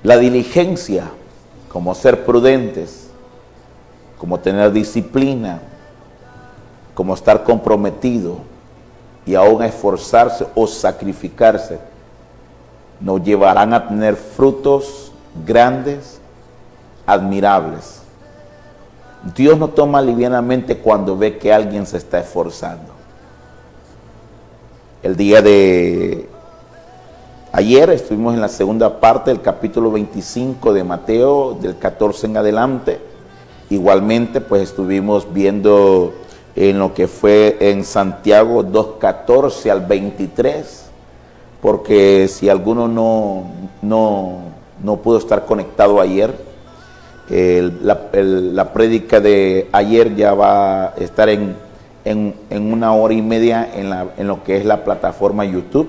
La diligencia, como ser prudentes, como tener disciplina, como estar comprometido y aún esforzarse o sacrificarse, nos llevarán a tener frutos grandes, admirables. Dios no toma livianamente cuando ve que alguien se está esforzando. El día de ayer estuvimos en la segunda parte del capítulo 25 de Mateo, del 14 en adelante. Igualmente, pues estuvimos viendo en lo que fue en Santiago 2:14 al 23, porque si alguno no pudo estar conectado ayer, la prédica de ayer ya va a estar en 1 hora y media en lo que es la plataforma YouTube,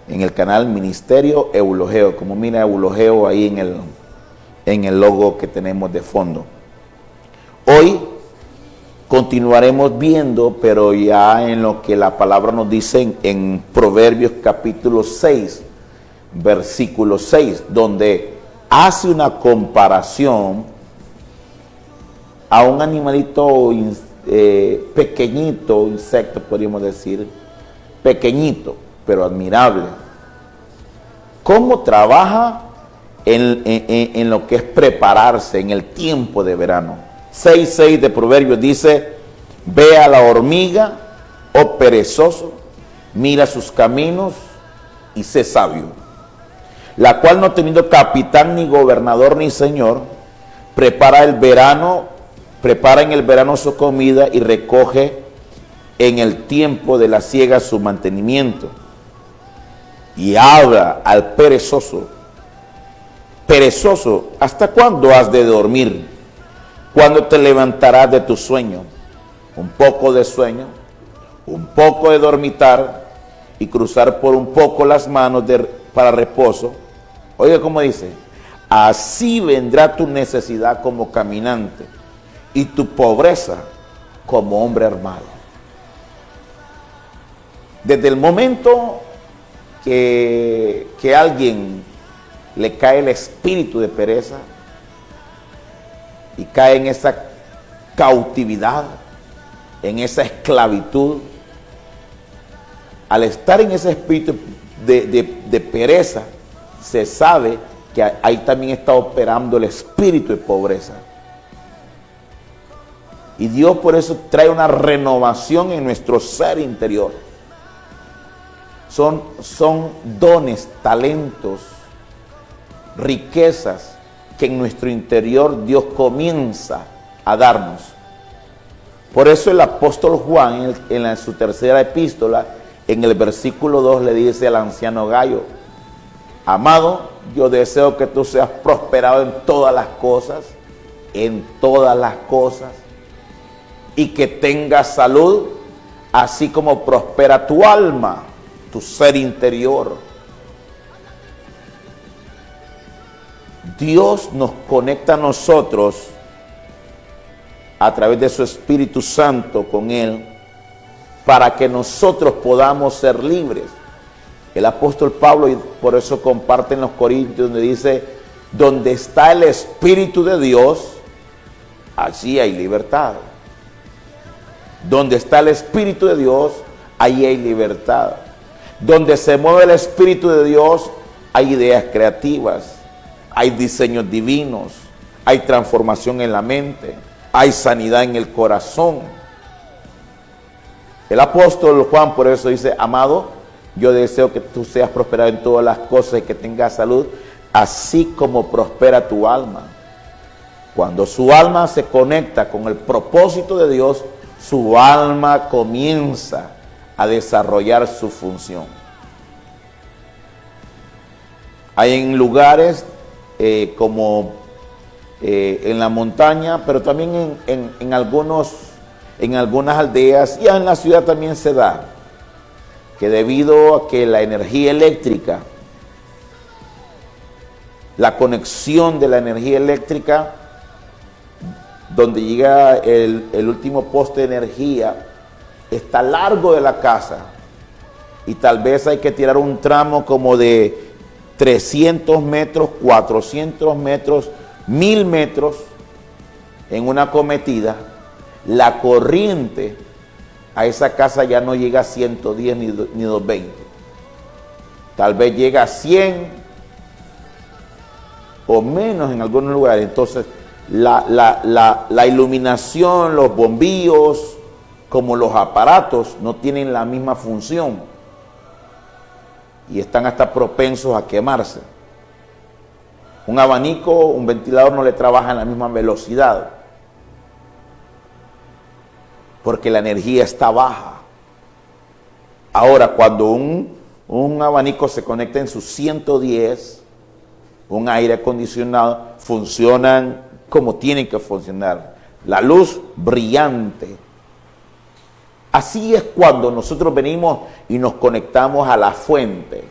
en el canal Ministerio Eulogeo, como mira Eulogeo ahí en el logo que tenemos de fondo. Hoy continuaremos viendo, pero ya en lo que la palabra nos dice en Proverbios capítulo 6, versículo 6, donde hace una comparación a un animalito pequeñito, insecto podríamos decir, pequeñito, pero admirable. ¿Cómo trabaja en lo que es prepararse en el tiempo de verano? 6:6 de Proverbios dice: ve a la hormiga, oh perezoso, mira sus caminos y sé sabio, la cual no teniendo capitán, ni gobernador, ni señor, prepara en el verano su comida y recoge en el tiempo de la siega su mantenimiento. Y habla al perezoso: perezoso, ¿hasta cuándo has de dormir? ¿Cuándo te levantarás de tu sueño? Un poco de sueño, un poco de dormitar y cruzar por un poco las manos para reposo. Oiga cómo dice: así vendrá tu necesidad como caminante y tu pobreza como hombre armado. Desde el momento que a alguien le cae el espíritu de pereza y cae en esa cautividad, en esa esclavitud, al estar en ese espíritu de pereza, se sabe que ahí también está operando el espíritu de pobreza. Y Dios por eso trae una renovación en nuestro ser interior. Son dones, talentos, riquezas que en nuestro interior Dios comienza a darnos. Por eso el apóstol Juan en su tercera epístola, en el versículo 2, le dice al anciano Gayo: amado, yo deseo que tú seas prosperado en todas las cosas, y que tengas salud, así como prospera tu alma, tu ser interior. Dios nos conecta a nosotros a través de su Espíritu Santo con Él, para que nosotros podamos ser libres. El apóstol Pablo, y por eso comparte en los Corintios, donde dice: donde está el Espíritu de Dios, allí hay libertad. Donde está el Espíritu de Dios, allí hay libertad. Donde se mueve el Espíritu de Dios, hay ideas creativas, hay diseños divinos, hay transformación en la mente, hay sanidad en el corazón. El apóstol Juan por eso dice: amado, yo deseo que tú seas prosperado en todas las cosas y que tengas salud, así como prospera tu alma. Cuando su alma se conecta con el propósito de Dios, su alma comienza a desarrollar su función. Hay en lugares como en la montaña, pero también en algunas aldeas, y en la ciudad también se da, que debido a que la energía eléctrica, la conexión de la energía eléctrica, donde llega el último poste de energía, está largo de la casa, y tal vez hay que tirar un tramo como de 300 metros, 400 metros, 1000 metros en una cometida, la corriente a esa casa ya no llega a 110 ni 220. Tal vez llega a 100 o menos en algunos lugares. Entonces, la iluminación, los bombillos, como los aparatos, no tienen la misma función y están hasta propensos a quemarse. Un abanico, un ventilador no le trabaja en la misma velocidad porque la energía está baja. Ahora, cuando un abanico se conecta en sus 110, un aire acondicionado, funcionan como tienen que funcionar. La luz brillante. Así es cuando nosotros venimos y nos conectamos a la fuente.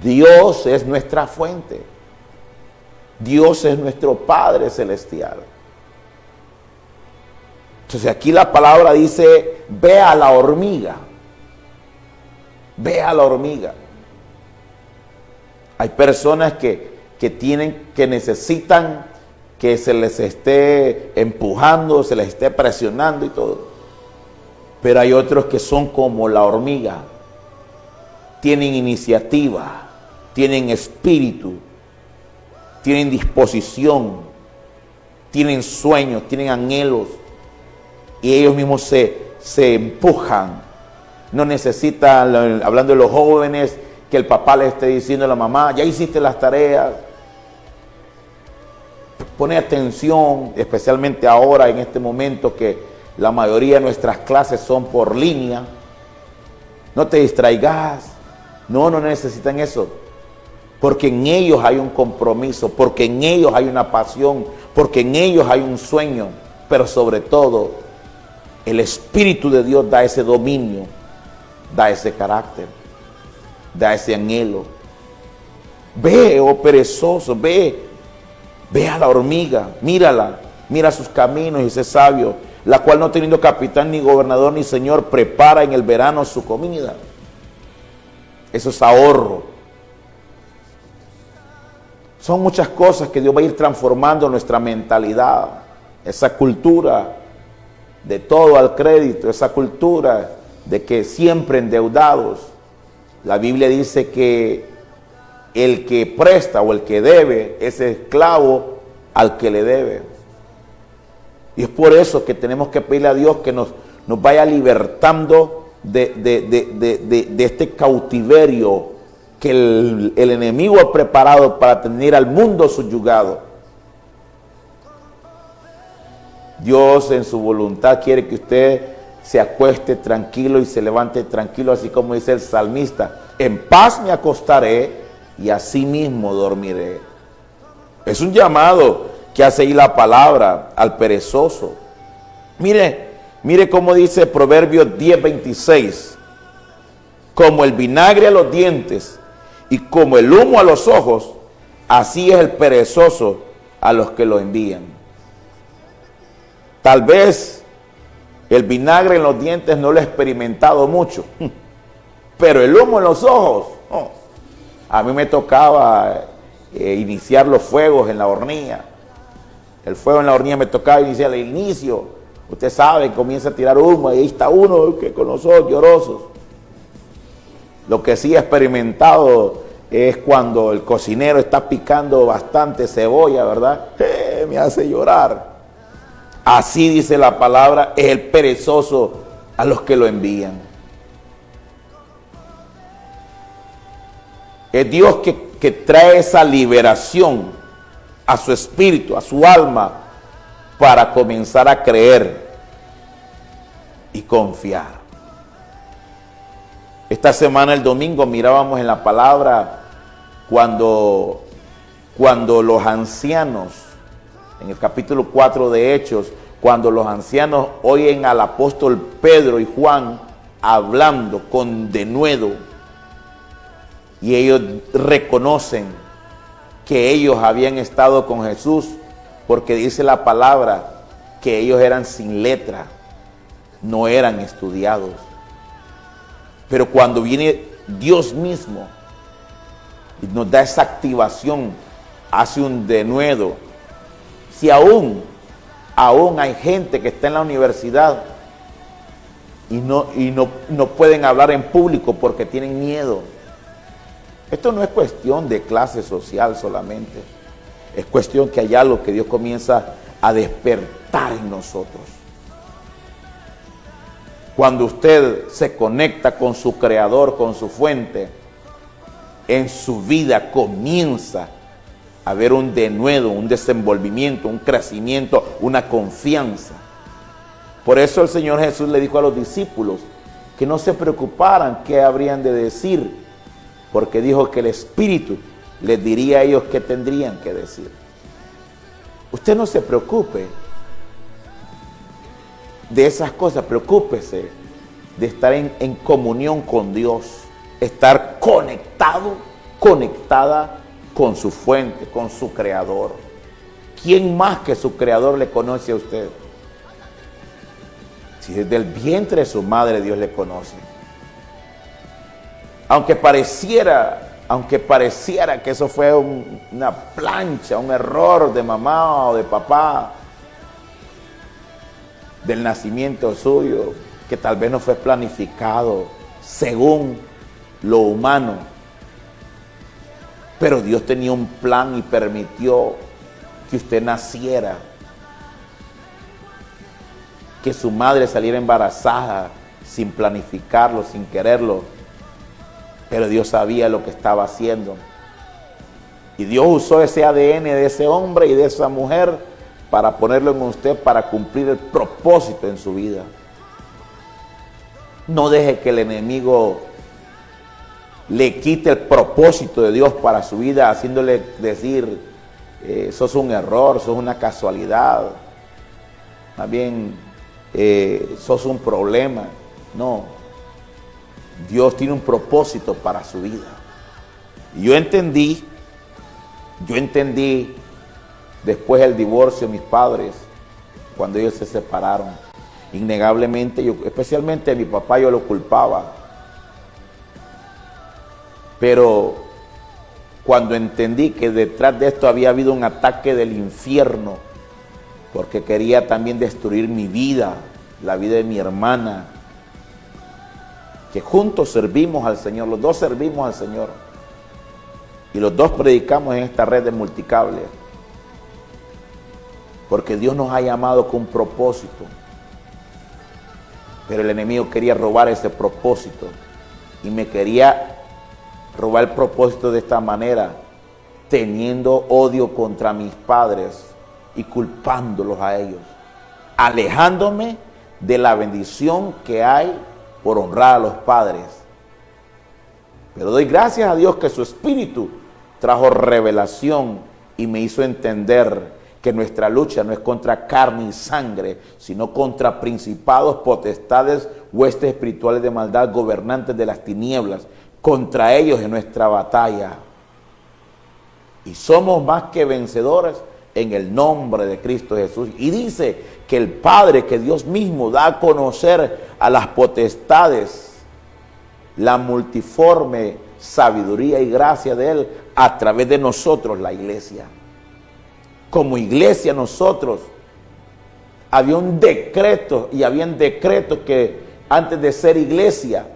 Dios es nuestra fuente. Dios es nuestro Padre Celestial. Entonces aquí la palabra dice, ve a la hormiga. Ve a la hormiga. Hay personas que necesitan que se les esté empujando, se les esté presionando y todo. Pero hay otros que son como la hormiga. Tienen iniciativa, tienen espíritu, tienen disposición, tienen sueños, tienen anhelos. Y ellos mismos se empujan. No necesitan, hablando de los jóvenes, que el papá le esté diciendo a la mamá, ya hiciste las tareas. Pone atención, especialmente ahora en este momento que la mayoría de nuestras clases son por línea. No te distraigas. No necesitan eso. Porque en ellos hay un compromiso, porque en ellos hay una pasión, porque en ellos hay un sueño. Pero sobre todo, el Espíritu de Dios da ese dominio, da ese carácter, da ese anhelo. Ve, oh perezoso, ve a la hormiga, mírala, mira sus caminos y sé sabio, la cual no teniendo capitán, ni gobernador, ni señor, prepara en el verano su comida. Eso es ahorro. Son muchas cosas que Dios va a ir transformando nuestra mentalidad, esa cultura de todo al crédito, esa cultura de que siempre endeudados. La Biblia dice que el que presta o el que debe es esclavo al que le debe. Y es por eso que tenemos que pedirle a Dios que nos vaya libertando de este cautiverio que el enemigo ha preparado para tener al mundo subyugado. Dios en su voluntad quiere que usted se acueste tranquilo y se levante tranquilo, así como dice el salmista, en paz me acostaré y así mismo dormiré. Es un llamado que hace ahí la palabra al perezoso. Mire cómo dice Proverbios 10:26, como el vinagre a los dientes y como el humo a los ojos, así es el perezoso a los que lo envían. Tal vez el vinagre en los dientes no lo he experimentado mucho, pero el humo en los ojos, a mí me tocaba iniciar los fuegos en la hornilla. El fuego en la hornilla me tocaba iniciar al inicio. Usted sabe, comienza a tirar humo y ahí está uno que con los ojos llorosos. Lo que sí he experimentado es cuando el cocinero está picando bastante cebolla, ¿verdad? Me hace llorar. Así dice la palabra, es el perezoso a los que lo envían. Es Dios que trae esa liberación a su espíritu, a su alma, para comenzar a creer y confiar. Esta semana, el domingo, mirábamos en la palabra cuando los ancianos, en el capítulo 4 de Hechos, cuando los ancianos oyen al apóstol Pedro y Juan hablando con denuedo, y ellos reconocen que ellos habían estado con Jesús, porque dice la palabra que ellos eran sin letra, no eran estudiados. Pero cuando viene Dios mismo y nos da esa activación, hace un denuedo. Si aún hay gente que está en la universidad y no pueden hablar en público porque tienen miedo. Esto no es cuestión de clase social solamente, es cuestión que hay algo que Dios comienza a despertar en nosotros. Cuando usted se conecta con su creador, con su fuente, en su vida comienza a haber un denuedo, un desenvolvimiento, un crecimiento, una confianza. Por eso el Señor Jesús le dijo a los discípulos que no se preocuparan qué habrían de decir, porque dijo que el Espíritu les diría a ellos qué tendrían que decir. Usted no se preocupe de esas cosas, preocúpese de estar en comunión con Dios, estar conectada con su fuente, con su creador. ¿Quién más que su creador le conoce a usted? Si desde el vientre de su madre Dios le conoce. Aunque pareciera que eso fue una plancha, un error de mamá o de papá, del nacimiento suyo, que tal vez no fue planificado según lo humano, pero Dios tenía un plan y permitió que usted naciera, que su madre saliera embarazada sin planificarlo, sin quererlo, pero Dios sabía lo que estaba haciendo. Y Dios usó ese ADN de ese hombre y de esa mujer para ponerlo en usted, para cumplir el propósito en su vida. No deje que el enemigo le quite el propósito de Dios para su vida, haciéndole decir, sos un error, sos una casualidad, más bien sos un problema. No, Dios tiene un propósito para su vida. Y yo entendí después del divorcio de mis padres, cuando ellos se separaron, innegablemente, especialmente a mi papá, yo lo culpaba. Pero cuando entendí que detrás de esto había habido un ataque del infierno, porque quería también destruir mi vida, la vida de mi hermana, que juntos servimos al Señor, los dos servimos al Señor, y los dos predicamos en esta red de Multicable, porque Dios nos ha llamado con un propósito, pero el enemigo quería robar ese propósito, y me quería robar el propósito de esta manera, teniendo odio contra mis padres y culpándolos a ellos, alejándome de la bendición que hay por honrar a los padres. Pero doy gracias a Dios que su Espíritu trajo revelación y me hizo entender que nuestra lucha no es contra carne y sangre, sino contra principados, potestades, huestes espirituales de maldad, gobernantes de las tinieblas. Contra ellos es nuestra batalla. Y somos más que vencedores en el nombre de Cristo Jesús. Y dice que el Padre, que Dios mismo da a conocer a las potestades la multiforme sabiduría y gracia de Él a través de nosotros, la iglesia. Como iglesia nosotros, había un decreto y habían decretos que antes de ser iglesia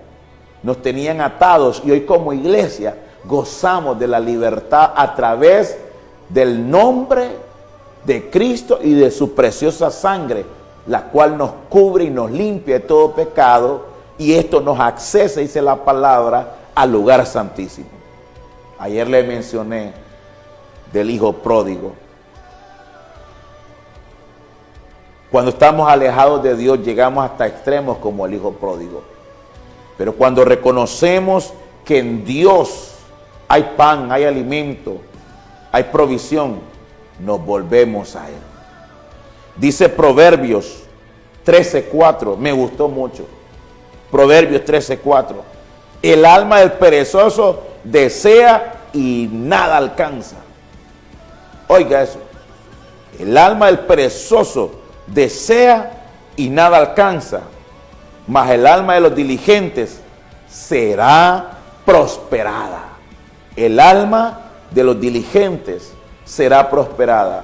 nos tenían atados, y hoy como iglesia gozamos de la libertad a través del nombre de Cristo y de su preciosa sangre, la cual nos cubre y nos limpia de todo pecado, y esto nos accesa, dice la palabra, al lugar santísimo. Ayer le mencioné del hijo pródigo. Cuando estamos alejados de Dios llegamos hasta extremos como el hijo pródigo. Pero cuando reconocemos que en Dios hay pan, hay alimento, hay provisión, nos volvemos a Él. Dice Proverbios 13:4, me gustó mucho. Proverbios 13:4. El alma del perezoso desea y nada alcanza. Oiga eso. El alma del perezoso desea y nada alcanza, mas el alma de los diligentes será prosperada. El alma de los diligentes será prosperada.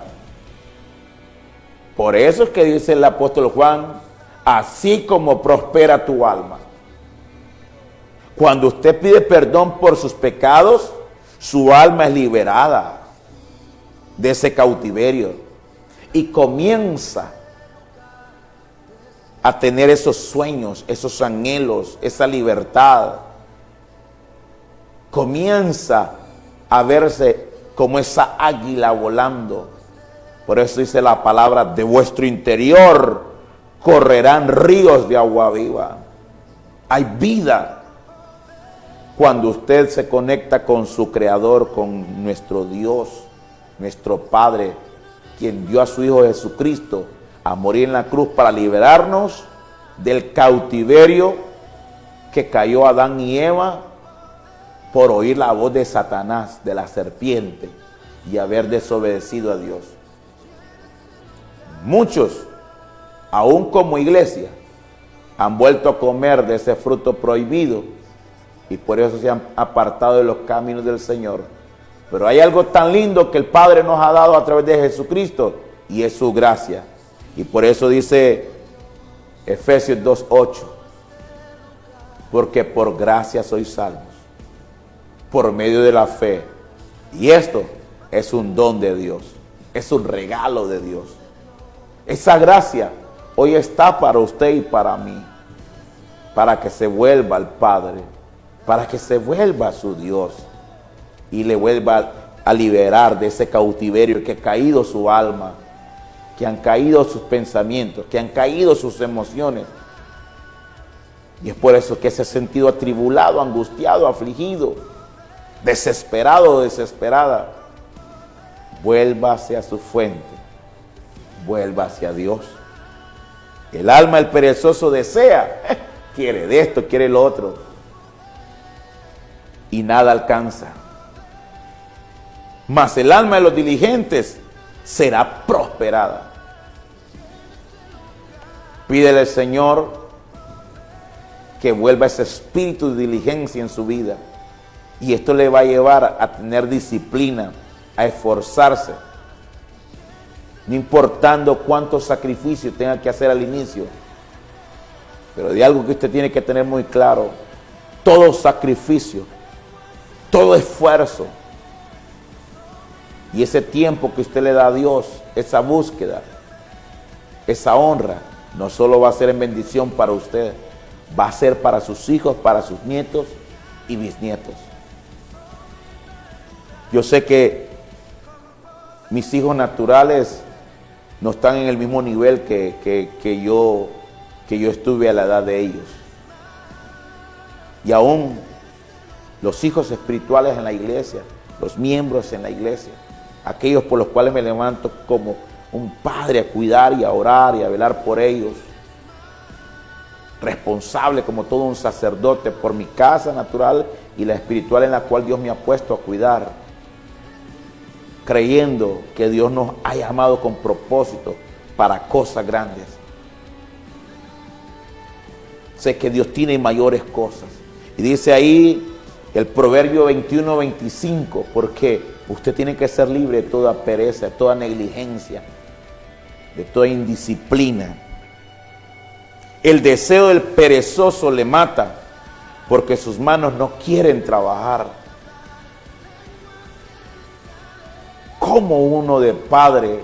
Por eso es que dice el apóstol Juan, así como prospera tu alma. Cuando usted pide perdón por sus pecados, su alma es liberada de ese cautiverio y comienza a tener esos sueños, esos anhelos, esa libertad. Comienza a verse como esa águila volando. Por eso dice la palabra, de vuestro interior correrán ríos de agua viva. Hay vida cuando usted se conecta con su Creador, con nuestro Dios, nuestro Padre, quien dio a su Hijo Jesucristo a morir en la cruz para liberarnos del cautiverio que cayó Adán y Eva por oír la voz de Satanás, de la serpiente, y haber desobedecido a Dios. Muchos, aún como iglesia, han vuelto a comer de ese fruto prohibido y por eso se han apartado de los caminos del Señor. Pero hay algo tan lindo que el Padre nos ha dado a través de Jesucristo y es su gracia. Y por eso dice Efesios 2:8, porque por gracia sois salvos, por medio de la fe. Y esto es un don de Dios, es un regalo de Dios. Esa gracia hoy está para usted y para mí, para que se vuelva al Padre, para que se vuelva a su Dios y le vuelva a liberar de ese cautiverio que ha caído su alma, que han caído sus pensamientos, que han caído sus emociones. Y es por eso que se ha sentido atribulado, angustiado, afligido, desesperado o desesperada. Vuelva hacia su fuente, vuelva hacia Dios. El alma del perezoso desea, quiere de esto, quiere lo otro, y nada alcanza. Mas el alma de los diligentes será prosperada. Pídele al Señor que vuelva ese espíritu de diligencia en su vida. Y esto le va a llevar a tener disciplina, a esforzarse. No importando cuántos sacrificios tenga que hacer al inicio. Pero de algo que usted tiene que tener muy claro. Todo sacrificio, todo esfuerzo y ese tiempo que usted le da a Dios, esa búsqueda, esa honra, no solo va a ser en bendición para usted, va a ser para sus hijos, para sus nietos y bisnietos. Yo sé que mis hijos naturales no están en el mismo nivel que yo estuve a la edad de ellos. Y aún los hijos espirituales en la iglesia, los miembros en la iglesia, aquellos por los cuales me levanto como un padre a cuidar y a orar y a velar por ellos, responsable como todo un sacerdote por mi casa natural y la espiritual en la cual Dios me ha puesto a cuidar, creyendo que Dios nos ha llamado con propósito para cosas grandes. Sé que Dios tiene mayores cosas. Y dice ahí el Proverbio 21:25, porque usted tiene que ser libre de toda pereza, de toda negligencia, de toda indisciplina. El deseo del perezoso le mata, porque sus manos no quieren trabajar. ¿Cómo uno de padre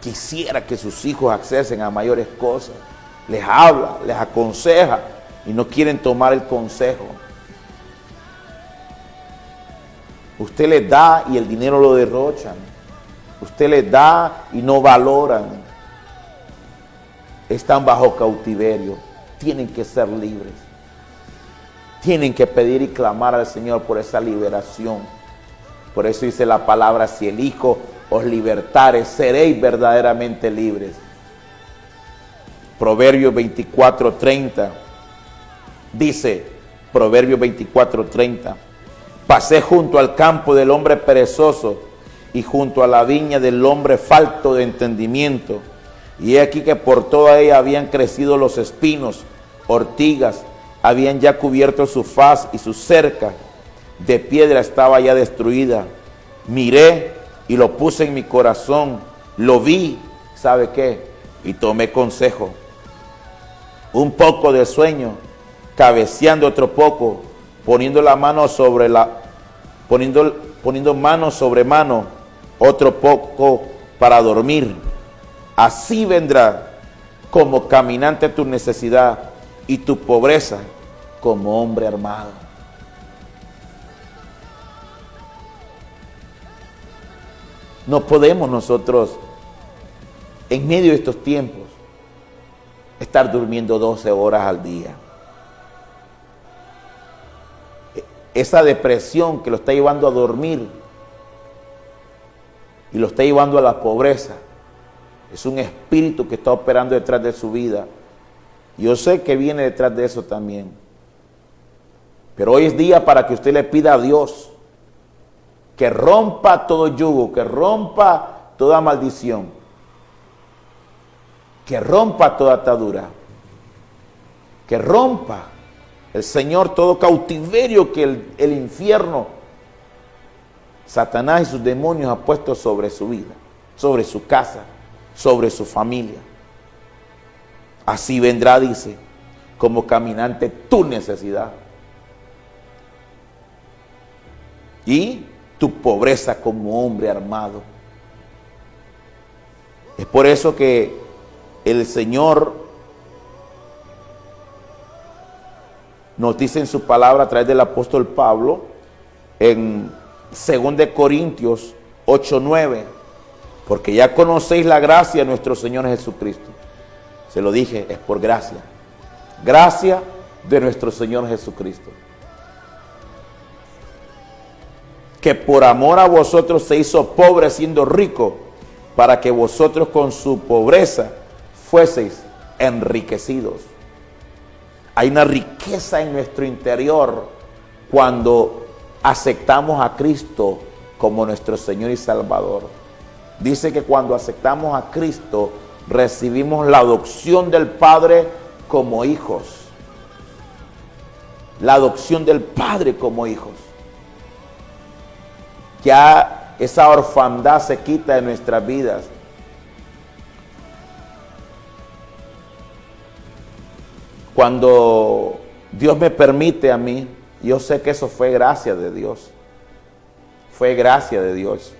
quisiera que sus hijos accesen a mayores cosas? Les habla, les aconseja y no quieren tomar el consejo. Usted les da y el dinero lo derrochan. Usted les da y no valoran. Están bajo cautiverio. Tienen que ser libres. Tienen que pedir y clamar al Señor por esa liberación. Por eso dice la palabra, si el Hijo os libertare, seréis verdaderamente libres. Proverbios 24:30 dice, Proverbios 24:30, pasé junto al campo del hombre perezoso y junto a la viña del hombre falto de entendimiento. Y he aquí que por toda ella habían crecido los espinos, ortigas, habían ya cubierto su faz y su cerca, de piedra estaba ya destruida. Miré y lo puse en mi corazón. Lo vi, ¿sabe qué? Y tomé consejo. Un poco de sueño, cabeceando otro poco, poniendo mano sobre mano, otro poco para dormir. Así vendrá como caminante tu necesidad y tu pobreza como hombre armado. No podemos nosotros, en medio de estos tiempos, estar durmiendo 12 horas al día. Esa depresión que lo está llevando a dormir y lo está llevando a la pobreza, es un espíritu que está operando detrás de su vida. Yo sé que viene detrás de eso también. Pero hoy es día para que usted le pida a Dios que rompa todo yugo, que rompa toda maldición, que rompa toda atadura, que rompa el Señor todo cautiverio que el infierno, Satanás y sus demonios ha puesto sobre su vida, sobre su casa, sobre su familia. Así vendrá, dice, como caminante tu necesidad y tu pobreza como hombre armado. Es por eso que el Señor nos dice en su palabra a través del apóstol Pablo en 2 Corintios 8:9, porque ya conocéis la gracia de nuestro Señor Jesucristo. Se lo dije, es por gracia. Gracia de nuestro Señor Jesucristo, que por amor a vosotros se hizo pobre siendo rico, para que vosotros con su pobreza fueseis enriquecidos. Hay una riqueza en nuestro interior cuando aceptamos a Cristo como nuestro Señor y Salvador. Dice que cuando aceptamos a Cristo, recibimos la adopción del Padre como hijos. La adopción del Padre como hijos. Ya esa orfandad se quita de nuestras vidas. Cuando Dios me permite a mí, yo sé que eso fue gracia de Dios. Fue gracia de Dios.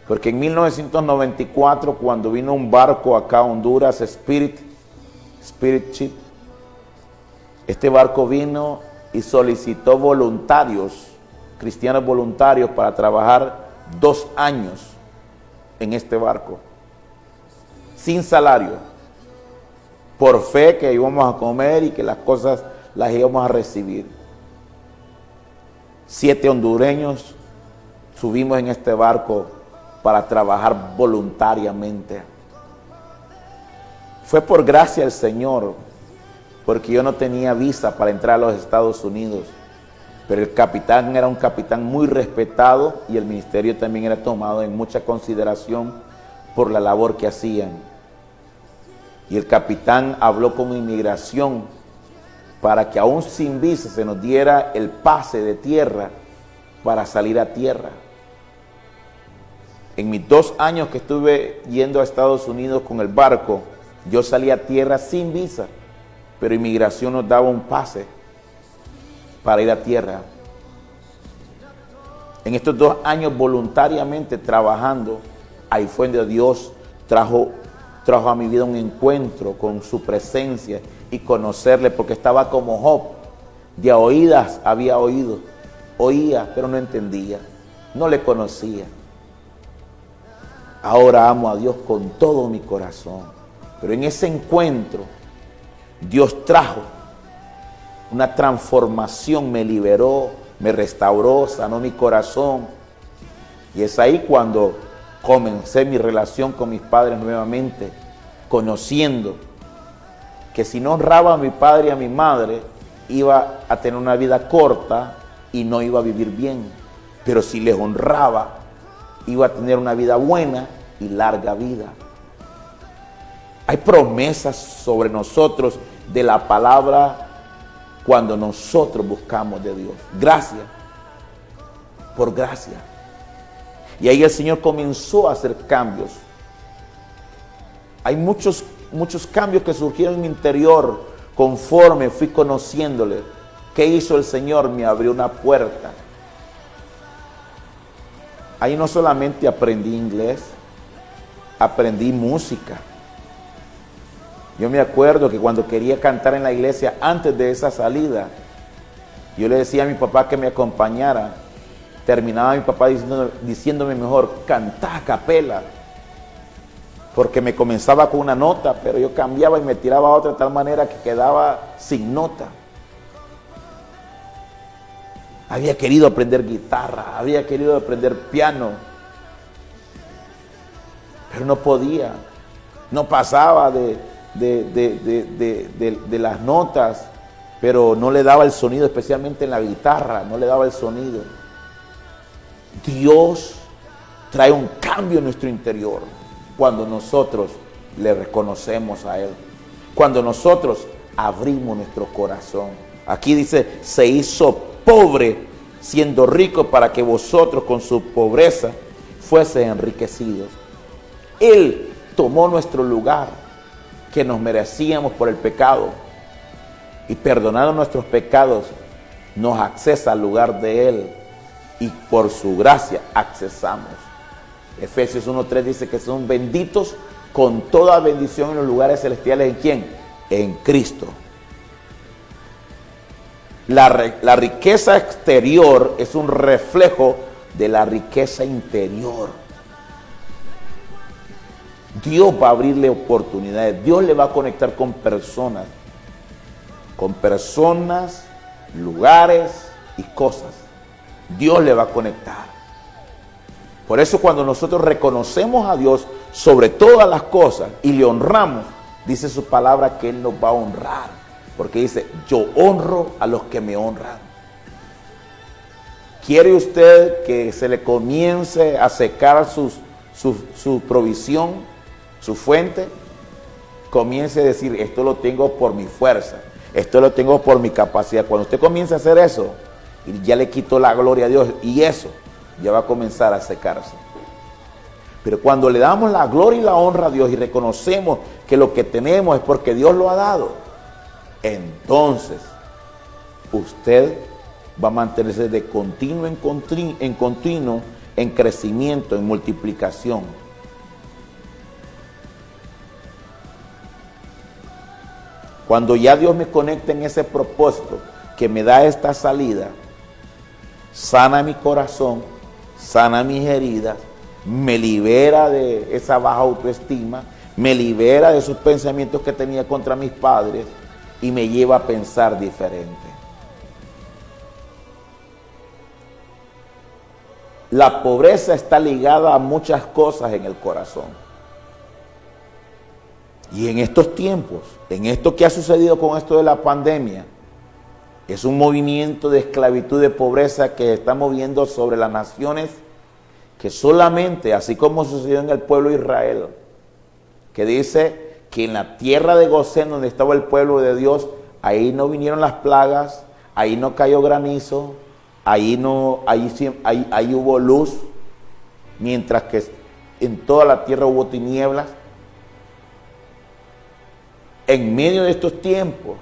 Porque en 1994, cuando vino un barco acá a Honduras, Spirit Ship, este barco vino y solicitó voluntarios, cristianos voluntarios, para trabajar 2 años en este barco, sin salario, por fe que íbamos a comer y que las cosas las íbamos a recibir. 7 hondureños subimos en este barco para trabajar voluntariamente. Fue por gracia del Señor, porque yo no tenía visa para entrar a los Estados Unidos, pero el capitán era un capitán muy respetado y el ministerio también era tomado en mucha consideración por la labor que hacían. Y el capitán habló con inmigración para que aún sin visa se nos diera el pase de tierra para salir a tierra. En mis 2 años que estuve yendo a Estados Unidos con el barco, yo salí a tierra sin visa, pero inmigración nos daba un pase para ir a tierra. En estos 2 años voluntariamente trabajando, ahí fue donde Dios trajo a mi vida un encuentro con su presencia y conocerle, porque estaba como Job, de a oídas había oído, oía pero no entendía, no le conocía. Ahora amo a Dios con todo mi corazón. Pero en ese encuentro, Dios trajo una transformación, me liberó, me restauró, sanó mi corazón. Y es ahí cuando comencé mi relación con mis padres nuevamente, conociendo que si no honraba a mi padre y a mi madre, iba a tener una vida corta y no iba a vivir bien. Pero si les honraba, iba a tener una vida buena y larga vida. Hay promesas sobre nosotros de la palabra cuando nosotros buscamos de Dios. Gracias por gracia. Y ahí el Señor comenzó a hacer cambios. Hay muchos cambios que surgieron en mi interior conforme fui conociéndole. ¿Qué hizo el Señor? Me abrió una puerta. Ahí no solamente aprendí inglés, aprendí música. Yo me acuerdo que cuando quería cantar en la iglesia, antes de esa salida, yo le decía a mi papá que me acompañara. Terminaba mi papá diciéndome mejor, cantá a capela. Porque me comenzaba con una nota, pero yo cambiaba y me tiraba a otra de tal manera que quedaba sin nota. Había querido aprender guitarra, había querido aprender piano, pero no podía. No pasaba de las notas, pero no le daba el sonido, especialmente en la guitarra, no le daba el sonido. Dios trae un cambio en nuestro interior cuando nosotros le reconocemos a Él, cuando nosotros abrimos nuestro corazón. Aquí dice, se hizo pobre siendo rico para que vosotros con su pobreza fuesen enriquecidos. Él tomó nuestro lugar que nos merecíamos por el pecado y perdonando nuestros pecados nos accesa al lugar de Él y por su gracia accesamos. Efesios 1:3 dice que son benditos con toda bendición en los lugares celestiales. ¿En quién? En Cristo. La riqueza exterior es un reflejo de la riqueza interior. Dios va a abrirle oportunidades. Dios le va a conectar con personas, lugares y cosas. Dios le va a conectar. Por eso cuando nosotros reconocemos a Dios sobre todas las cosas y le honramos, dice su palabra que Él nos va a honrar. Porque dice, yo honro a los que me honran. ¿Quiere usted que se le comience a secar su provisión, su fuente? Comience a decir, esto lo tengo por mi fuerza, esto lo tengo por mi capacidad. Cuando usted comience a hacer eso, y ya le quitó la gloria a Dios, y eso ya va a comenzar a secarse. Pero cuando le damos la gloria y la honra a Dios y reconocemos que lo que tenemos es porque Dios lo ha dado, entonces usted va a mantenerse de continuo en continuo, en crecimiento, en multiplicación. Cuando ya Dios me conecta en ese propósito, que me da esta salida, sana mi corazón, sana mis heridas, me libera de esa baja autoestima, me libera de esos pensamientos que tenía contra mis padres y me lleva a pensar diferente. La pobreza está ligada a muchas cosas en el corazón. Y en estos tiempos, en esto que ha sucedido con esto de la pandemia, es un movimiento de esclavitud, de pobreza que está moviendo sobre las naciones, que solamente, así como sucedió en el pueblo de Israel, que dice que en la tierra de Gosén, donde estaba el pueblo de Dios, ahí no vinieron las plagas, ahí no cayó granizo, ahí hubo luz, mientras que en toda la tierra hubo tinieblas. En medio de estos tiempos,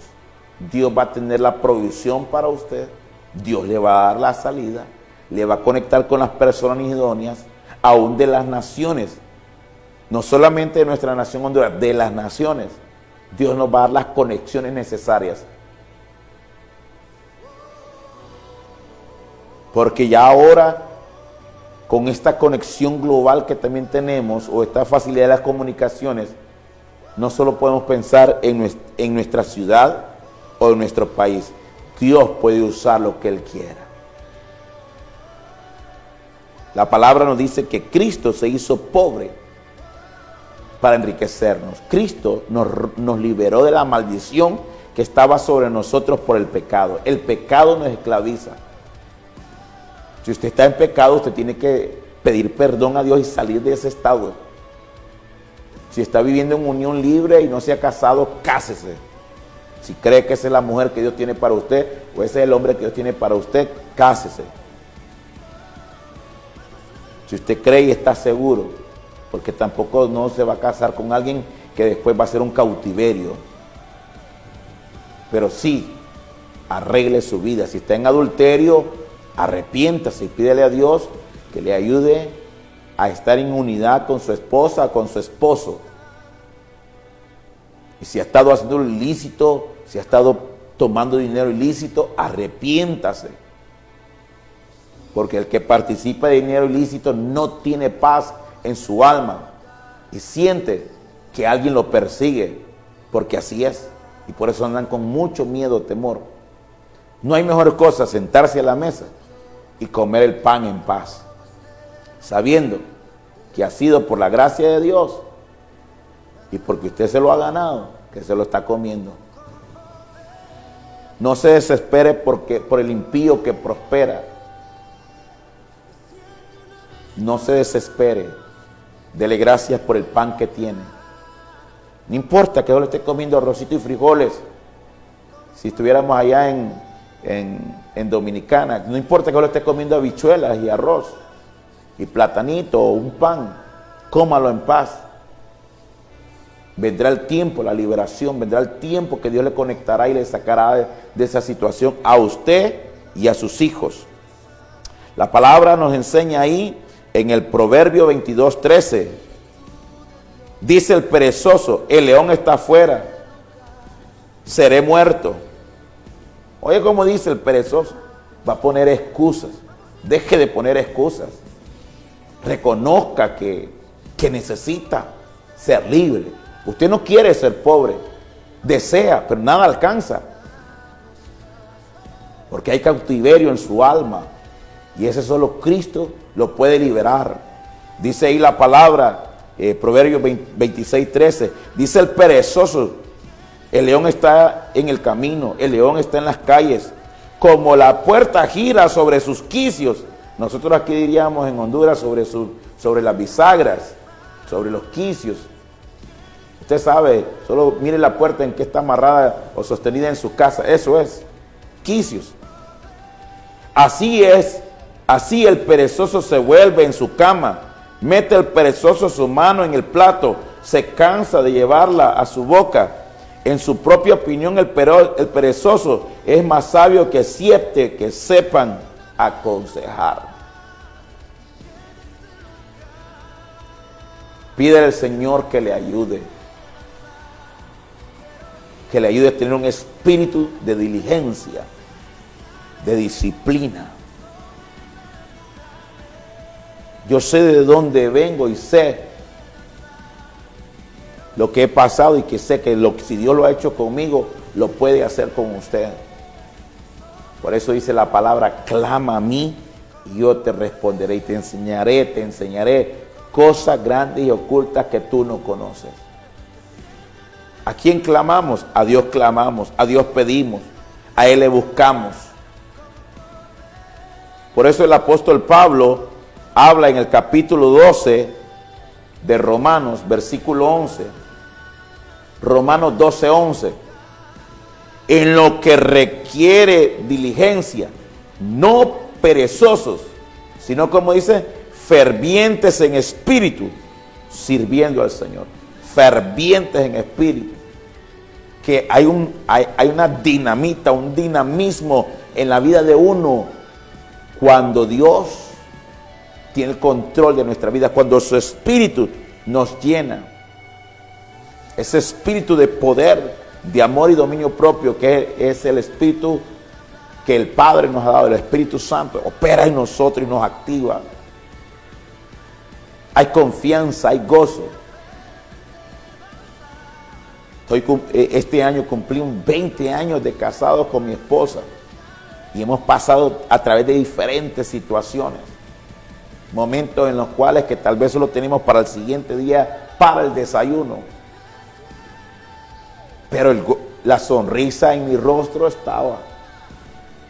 Dios va a tener la provisión para usted, Dios le va a dar la salida, le va a conectar con las personas idóneas, aún de las naciones, no solamente de nuestra nación Honduras, de las naciones. Dios nos va a dar las conexiones necesarias. Porque ya ahora, con esta conexión global que también tenemos, o esta facilidad de las comunicaciones, no solo podemos pensar en nuestra ciudad o en nuestro país. Dios puede usar lo que Él quiera. La palabra nos dice que Cristo se hizo pobre para enriquecernos. Cristo nos liberó de la maldición que estaba sobre nosotros por el pecado. El pecado nos esclaviza. Si usted está en pecado, usted tiene que pedir perdón a Dios y salir de ese estado. Si está viviendo en unión libre y no se ha casado, cásese. Si cree que esa es la mujer que Dios tiene para usted, o ese es el hombre que Dios tiene para usted, cásese. Si usted cree y está seguro, porque tampoco no se va a casar con alguien que después va a ser un cautiverio. Pero sí, arregle su vida. Si está en adulterio, arrepiéntase y pídele a Dios que le ayude a estar en unidad con su esposa, con su esposo. Y si ha estado haciendo lo ilícito, si ha estado tomando dinero ilícito, arrepiéntase. Porque el que participa de dinero ilícito no tiene paz en su alma y siente que alguien lo persigue, porque así es. Y por eso andan con mucho miedo, temor. No hay mejor cosa sentarse a la mesa y comer el pan en paz, sabiendo que ha sido por la gracia de Dios y porque usted se lo ha ganado, que se lo está comiendo. No se desespere por el impío que prospera. No se desespere. Dele gracias por el pan que tiene. No importa que yo le esté comiendo arrocito y frijoles. Si estuviéramos allá en Dominicana, no importa que yo le esté comiendo habichuelas y arroz y platanito o un pan. Cómalo en paz. Vendrá el tiempo, la liberación, vendrá el tiempo que Dios le conectará y le sacará de esa situación a usted y a sus hijos. La palabra nos enseña ahí en el Proverbio 22:13. Dice el perezoso: el león está afuera, seré muerto. Oye, como dice el perezoso, va a poner excusas. Deje de poner excusas. Reconozca que necesita ser libre. Usted no quiere ser pobre, desea, pero nada alcanza. Porque hay cautiverio en su alma. Y ese solo Cristo lo puede liberar. Dice ahí la palabra, Proverbios 26:13. Dice el perezoso: el león está en el camino, el león está en las calles. Como la puerta gira sobre sus quicios. Nosotros aquí diríamos en Honduras sobre las bisagras, sobre los quicios. Usted sabe, solo mire la puerta en que está amarrada o sostenida en su casa. Eso es, quicios. Así es, así el perezoso se vuelve en su cama. Mete el perezoso su mano en el plato, se cansa de llevarla a su boca. En su propia opinión, el perezoso es más sabio que 7 que sepan aconsejar. Pídele al Señor que le ayude. Que le ayude a tener un espíritu de diligencia, de disciplina. Yo sé de dónde vengo y sé lo que he pasado y que sé que si Dios lo ha hecho conmigo, lo puede hacer con usted. Por eso dice la palabra: clama a mí y yo te responderé y te enseñaré cosas grandes y ocultas que tú no conoces. ¿A quién clamamos? A Dios clamamos, a Dios pedimos, a Él le buscamos. Por eso el apóstol Pablo habla en el capítulo 12 de Romanos, versículo 11. Romanos 12:11. En lo que requiere diligencia, no perezosos, sino, como dice, fervientes en espíritu, sirviendo al Señor. Fervientes en espíritu. Que hay una dinamita, un dinamismo en la vida de uno cuando Dios tiene el control de nuestra vida, cuando su espíritu nos llena. Ese espíritu de poder, de amor y dominio propio, que es el espíritu que el Padre nos ha dado, el Espíritu Santo, opera en nosotros y nos activa. Hay confianza, hay gozo. Este año cumplí 20 años de casados con mi esposa y hemos pasado a través de diferentes situaciones, momentos en los cuales que tal vez solo tenemos para el siguiente día para el desayuno, pero la sonrisa en mi rostro estaba,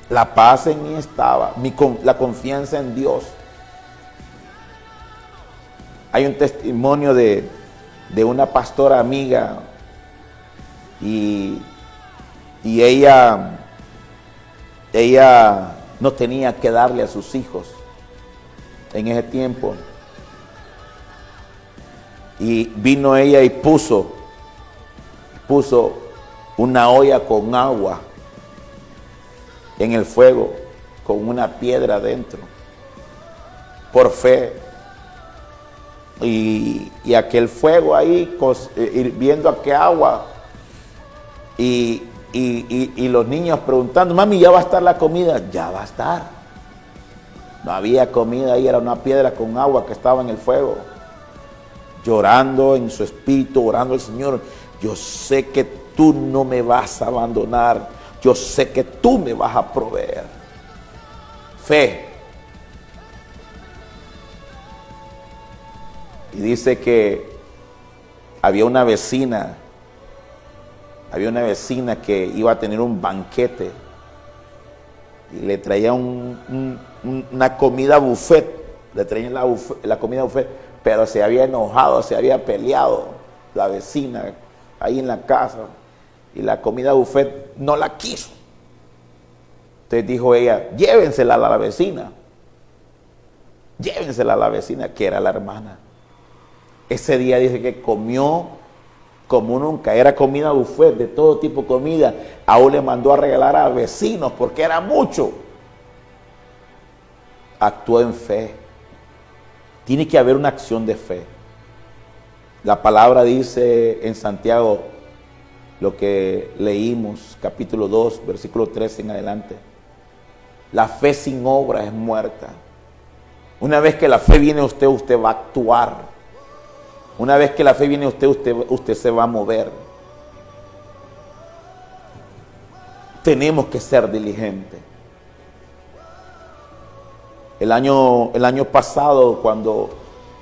la paz en mí estaba, la confianza en Dios. Hay un testimonio de una pastora amiga y ella no tenía que darle a sus hijos en ese tiempo. Y vino ella y puso una olla con agua en el fuego, con una piedra adentro, por fe. Y aquel fuego ahí, hirviendo aquel agua, y los niños preguntando, mami, ¿ya va a estar la comida? Ya va a estar. No había comida ahí, era una piedra con agua que estaba en el fuego. Llorando en su espíritu, orando al Señor, yo sé que tú no me vas a abandonar, yo sé que tú me vas a proveer. Fe. Y dice que había una vecina que iba a tener un banquete y le traía una comida buffet, le traían la comida buffet, pero se había enojado, se había peleado la vecina ahí en la casa y la comida buffet no la quiso. Entonces dijo ella, llévensela a la vecina, que era la hermana. Ese día dice que comió como nunca, era comida buffet, de todo tipo de comida. Aún le mandó a regalar a vecinos porque era mucho. Actuó en fe. Tiene que haber una acción de fe. La palabra dice en Santiago, lo que leímos, capítulo 2, versículo 13 en adelante. La fe sin obra es muerta. Una vez que la fe viene a usted, usted va a actuar. Una vez que la fe viene a usted se va a mover. Tenemos que ser diligentes. El año pasado, cuando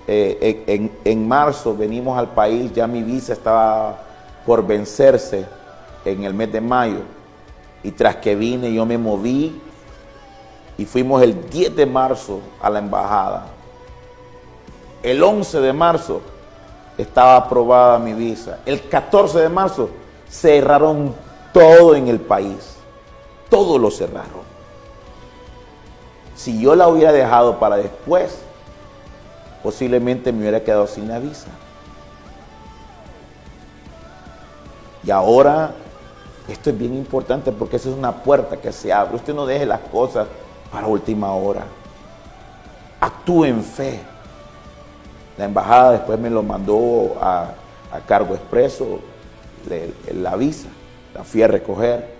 en marzo venimos al país, ya mi visa estaba por vencerse en el mes de mayo. Y tras que vine, yo me moví y fuimos el 10 de marzo a la embajada. El 11 de marzo estaba aprobada mi visa. El 14 de marzo cerraron todo en el país. Todo lo cerraron. Si yo la hubiera dejado para después, posiblemente me hubiera quedado sin la visa. Y ahora, esto es bien importante porque esa es una puerta que se abre. Usted no deje las cosas para última hora. Actúe en fe. La embajada después me lo mandó a cargo expreso, la visa, la fui a recoger.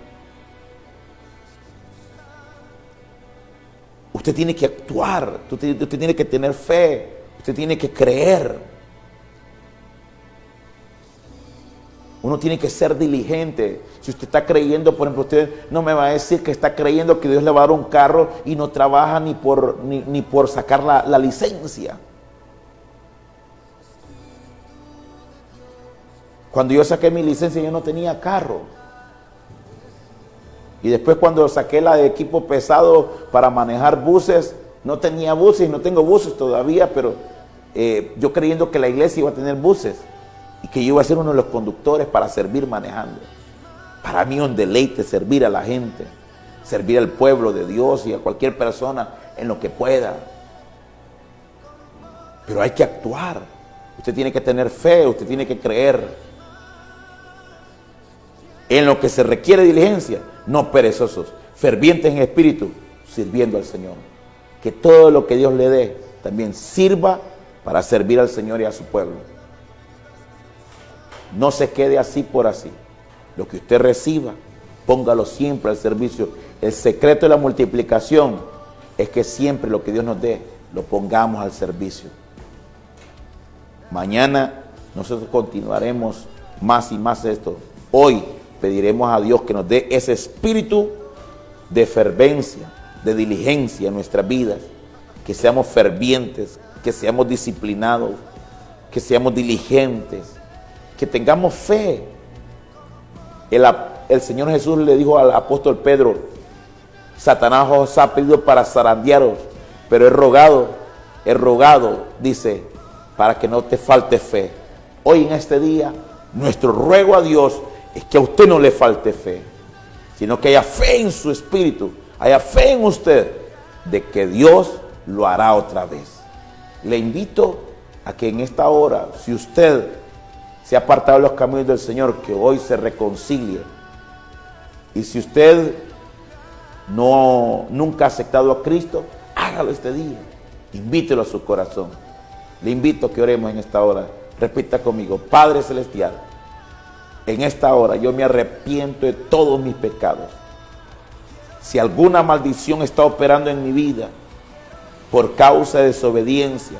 Usted tiene que actuar, usted tiene que tener fe, usted tiene que creer. Uno tiene que ser diligente. Si usted está creyendo, por ejemplo, usted no me va a decir que está creyendo que Dios le va a dar un carro y no trabaja ni por sacar la licencia. Cuando yo saqué mi licencia yo no tenía carro. Y después cuando saqué la de equipo pesado para manejar buses, no tenía buses y no tengo buses todavía, pero yo creyendo que la iglesia iba a tener buses y que yo iba a ser uno de los conductores para servir manejando. Para mí es un deleite servir a la gente, servir al pueblo de Dios y a cualquier persona en lo que pueda. Pero hay que actuar. Usted tiene que tener fe, usted tiene que creer. En lo que se requiere diligencia, no perezosos, fervientes en espíritu, sirviendo al Señor. Que todo lo que Dios le dé también sirva para servir al Señor y a su pueblo. No se quede así por así. Lo que usted reciba, póngalo siempre al servicio. El secreto de la multiplicación es que siempre lo que Dios nos dé, lo pongamos al servicio. Mañana nosotros continuaremos más y más esto. Hoy pediremos a Dios que nos dé ese espíritu de fervencia, de diligencia en nuestras vidas, que seamos fervientes, que seamos disciplinados, que seamos diligentes, que tengamos fe. El Señor Jesús le dijo al apóstol Pedro, Satanás os ha pedido para zarandearos, pero he rogado, dice, para que no te falte fe. Hoy en este día, nuestro ruego a Dios es que a usted no le falte fe, sino que haya fe en su espíritu, haya fe en usted de que Dios lo hará otra vez. Le invito a que en esta hora, si usted se ha apartado de los caminos del Señor, que hoy se reconcilie. Y si usted nunca ha aceptado a Cristo, hágalo este día. Invítelo a su corazón. Le invito a que oremos en esta hora. Repita conmigo: Padre Celestial, en esta hora yo me arrepiento de todos mis pecados. Si alguna maldición está operando en mi vida por causa de desobediencia,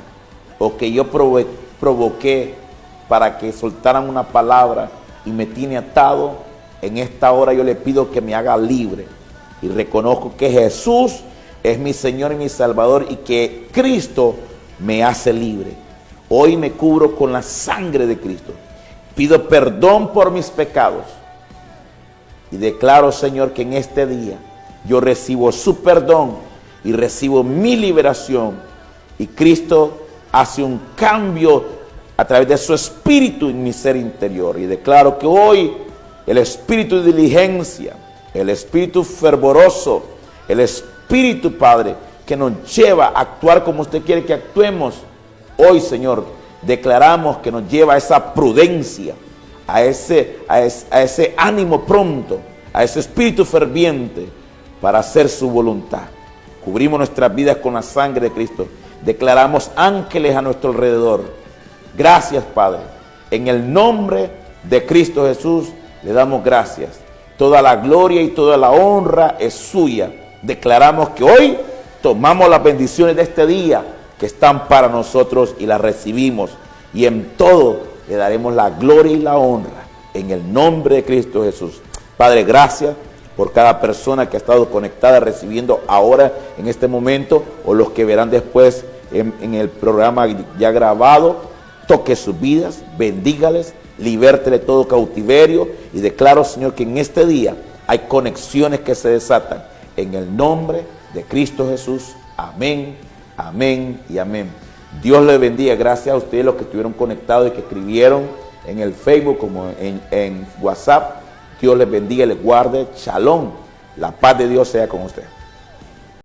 o que yo provoqué para que soltaran una palabra y me tiene atado, en esta hora yo le pido que me haga libre. Y reconozco que Jesús es mi Señor y mi Salvador, y que Cristo me hace libre. Hoy me cubro con la sangre de Cristo. Pido perdón por mis pecados. Y declaro, Señor, que en este día yo recibo su perdón y recibo mi liberación. Y Cristo hace un cambio a través de su espíritu en mi ser interior. Y declaro que hoy el espíritu de diligencia, el espíritu fervoroso, el espíritu, Padre, que nos lleva a actuar como usted quiere que actuemos, hoy, Señor, declaramos que nos lleva a esa prudencia, a ese ánimo pronto, a ese espíritu ferviente para hacer su voluntad. Cubrimos nuestras vidas con la sangre de Cristo. Declaramos ángeles a nuestro alrededor. Gracias, Padre. En el nombre de Cristo Jesús le damos gracias. Toda la gloria y toda la honra es suya. Declaramos que hoy tomamos las bendiciones de este día que están para nosotros y las recibimos. Y en todo le daremos la gloria y la honra en el nombre de Cristo Jesús. Padre, gracias por cada persona que ha estado conectada, recibiendo ahora en este momento, o los que verán después en el programa ya grabado. Toque sus vidas, bendígales, libértele de todo cautiverio, y declaro, Señor, que en este día hay conexiones que se desatan en el nombre de Cristo Jesús. Amén, amén y amén. Dios les bendiga. Gracias a ustedes los que estuvieron conectados y que escribieron en el Facebook como en WhatsApp. Dios les bendiga y les guarde. Shalom. La paz de Dios sea con usted.